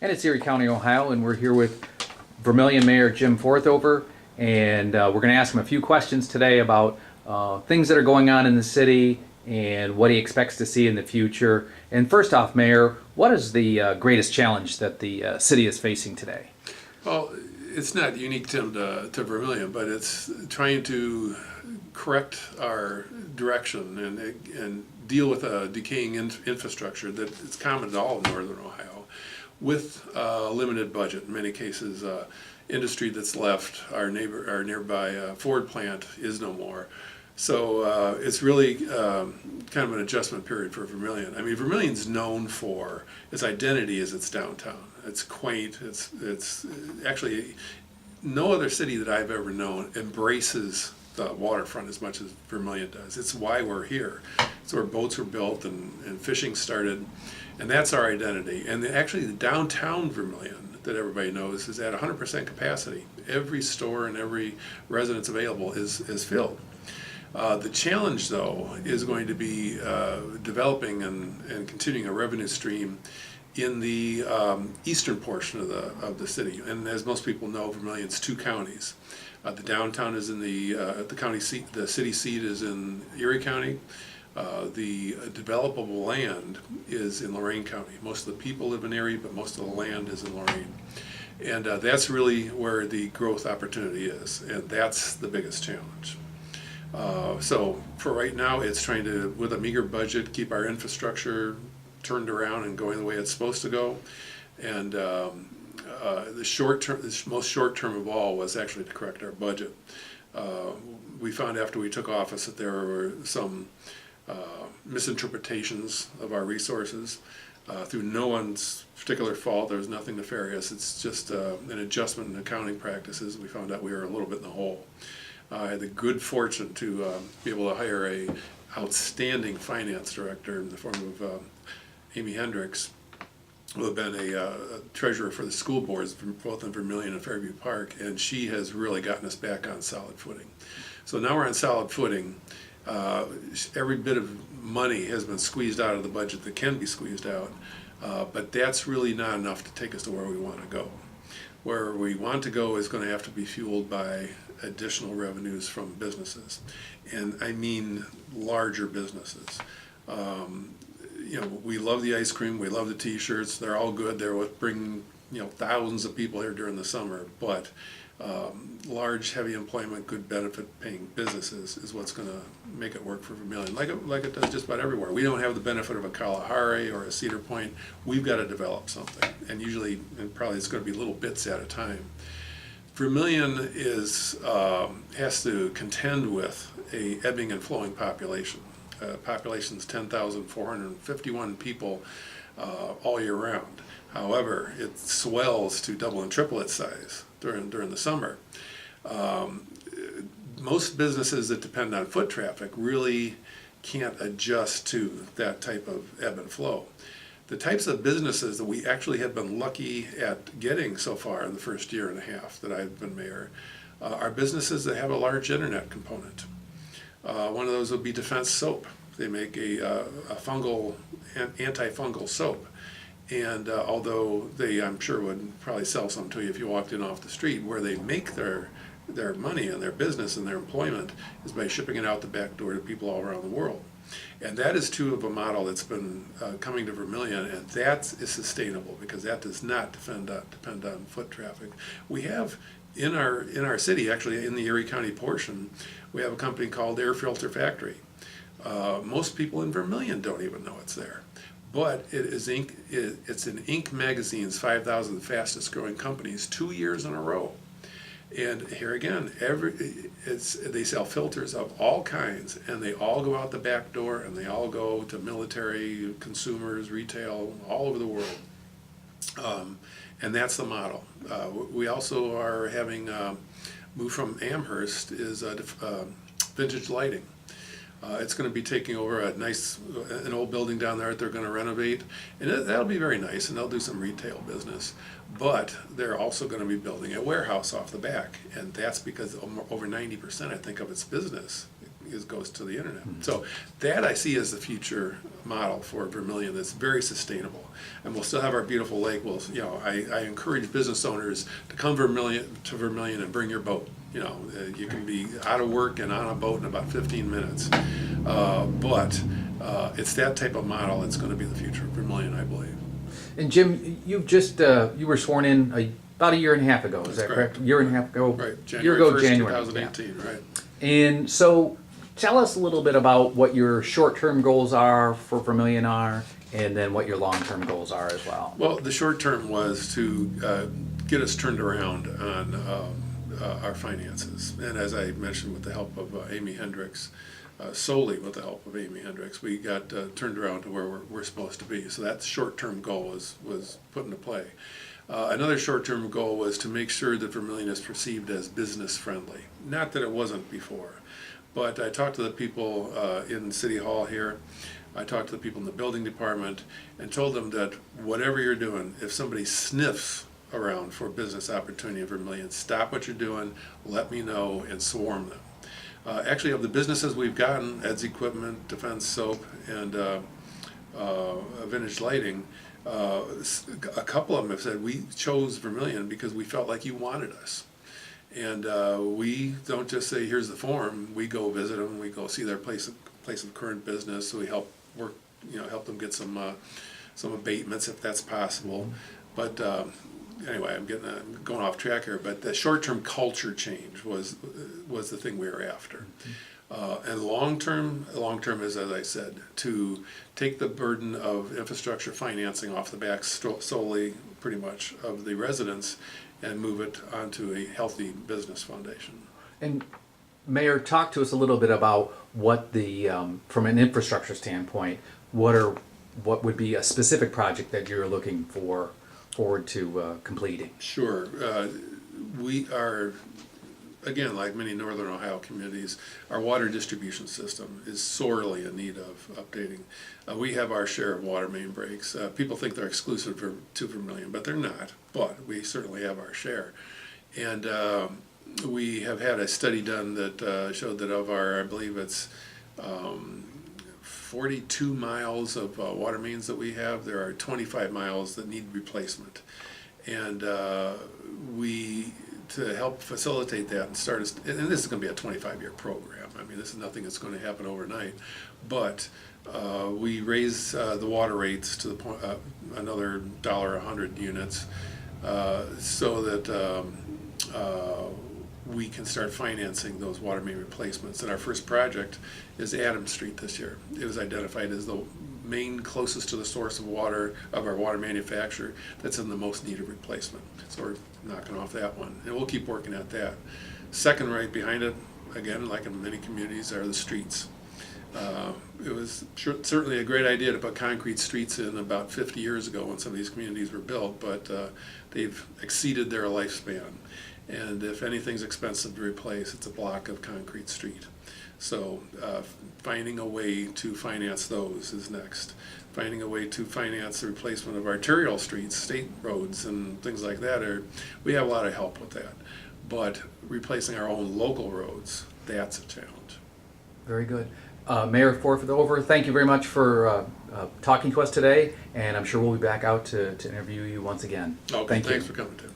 and it's Erie County, Ohio, and we're here with Vermilion Mayor Jim Forthofer, and we're going to ask him a few questions today about things that are going on in the city and what he expects to see in the future. And first off, Mayor, what is the greatest challenge that the city is facing today? Well, it's not unique to Vermilion, but it's trying to correct our direction and deal with a decaying infrastructure that is common to all of northern Ohio with a limited budget. In many cases, industry that's left, our nearby Ford plant is no more. So it's really kind of an adjustment period for Vermilion. I mean, Vermilion's known for its identity as its downtown. It's quaint. It's actually no other city that I've ever known embraces the waterfront as much as Vermilion does. It's why we're here. It's where boats were built and fishing started, and that's our identity. And actually, the downtown Vermilion that everybody knows is at 100% capacity. Every store and every residence available is filled. The challenge, though, is going to be developing and continuing a revenue stream in the eastern portion of the city. And as most people know, Vermilion's two counties. The downtown is in the county seat. The city seat is in Erie County. The developable land is in Lorain County. Most of the people live in Erie, but most of the land is in Lorain. And that's really where the growth opportunity is, and that's the biggest challenge. So for right now, it's trying to, with a meager budget, keep our infrastructure turned around and going the way it's supposed to go. And the most short term of all was actually to correct our budget. We found after we took office that there were some misinterpretations of our resources through no one's particular fault. There was nothing nefarious. It's just an adjustment in accounting practices. We found out we were a little bit in the hole. I had the good fortune to be able to hire a outstanding finance director in the form of Amy Hendricks, who had been a treasurer for the school boards, both in Vermilion and Fairview Park, and she has really gotten us back on solid footing. So now we're on solid footing. Every bit of money has been squeezed out of the budget that can be squeezed out, but that's really not enough to take us to where we want to go. Where we want to go is going to have to be fueled by additional revenues from businesses, and I mean larger businesses. We love the ice cream, we love the T-shirts. They're all good. They're what bring thousands of people here during the summer. But large, heavy employment, good benefit-paying businesses is what's going to make it work for Vermilion, like it does just about everywhere. We don't have the benefit of a Kalahari or a Cedar Point. We've got to develop something, and usually, and probably it's going to be little bits at a time. Vermilion has to contend with a ebbing and flowing population. Population's 10,451 people all year round. However, it swells to double and triple its size during the summer. Most businesses that depend on foot traffic really can't adjust to that type of ebb and flow. The types of businesses that we actually have been lucky at getting so far in the first year and a half that I've been mayor are businesses that have a large internet component. One of those would be Defense Soap. They make a antifungal soap. And although they, I'm sure, would probably sell some to you if you walked in off the street, where they make their money and their business and their employment is by shipping it out the back door to people all around the world. And that is true of a model that's been coming to Vermilion, and that is sustainable because that does not depend on foot traffic. We have in our city, actually in the Erie County portion, we have a company called Air Filter Factory. Most people in Vermilion don't even know it's there. But it's in Inc. magazine's 5,000 fastest growing companies 2 years in a row. And here again, they sell filters of all kinds, and they all go out the back door, and they all go to military, consumers, retail, all over the world. And that's the model. We also are having moved from Amherst is Vintage Lighting. It's going to be taking over an old building down there that they're going to renovate, and that'll be very nice, and they'll do some retail business. But they're also going to be building a warehouse off the back, and that's because over 90%, I think, of its business goes to the internet. So that I see as the future model for Vermilion that's very sustainable. And we'll still have our beautiful lake. We'll, I encourage business owners to come to Vermilion and bring your boat. You can be out of work and on a boat in about 15 minutes. But it's that type of model that's going to be the future of Vermilion, I believe. And Jim, you've just you were sworn in about a year and a half ago. Is that correct? A year and a half ago. Right. January 1st, 2018. Yeah. Right. And so, tell us a little bit about what your short-term goals are for Vermilion are, and then what your long-term goals are as well. Well, the short term was to get us turned around on our finances, and as I mentioned, with the help of Amy Hendricks. Solely with the help of Amy Hendricks, we got turned around to where we're supposed to be. So that short-term goal was put into play. Another short-term goal was to make sure that Vermilion is perceived as business-friendly. Not that it wasn't before, but I talked to the people in City Hall here. I talked to the people in the building department and told them that whatever you're doing, if somebody sniffs around for business opportunity in Vermilion, stop what you're doing, let me know, and swarm them. Actually, of the businesses we've gotten, Ed's Equipment, Defense Soap, and Vintage Lighting, a couple of them have said, we chose Vermilion because we felt like you wanted us. And we don't just say, here's the form. We go visit them. We go see their place of current business. So we help help them get some abatements if that's possible. But anyway, I'm going off track here, but the short-term culture change was the thing we were after. And long-term is, as I said, to take the burden of infrastructure financing off the backs solely, pretty much, of the residents and move it onto a healthy business foundation. And Mayor, talk to us a little bit about what the, from an infrastructure standpoint, what would be a specific project that you're looking forward to completing? Sure. We are, again, like many Northern Ohio communities, our water distribution system is sorely in need of updating. We have our share of water main breaks. People think they're exclusive to Vermilion, but they're not. But we certainly have our share. And we have had a study done that showed that of our, I believe it's 42 miles of water mains that we have, there are 25 miles that need replacement. And to help facilitate that and and this is going to be a 25-year program. I mean, this is nothing that's going to happen overnight. But we raise the water rates to the point, another $100 units, so that we can start financing those water main replacements. And our first project is Adams Street this year. It was identified as the main closest to the source of water of our water manufacturer that's in the most need of replacement. So we're knocking off that one, and we'll keep working at that. Second, right behind it, again, like in many communities, are the streets. It was certainly a great idea to put concrete streets in about 50 years ago when some of these communities were built, but they've exceeded their lifespan. And if anything's expensive to replace, it's a block of concrete street. So finding a way to finance those is next. Finding a way to finance the replacement of arterial streets, state roads, and things like that, we have a lot of help with that. But replacing our own local roads, that's a challenge. Very good. Mayor Forthofer, thank you very much for talking to us today, and I'm sure we'll be back out to interview you once again. Okay, thanks for coming, Tim.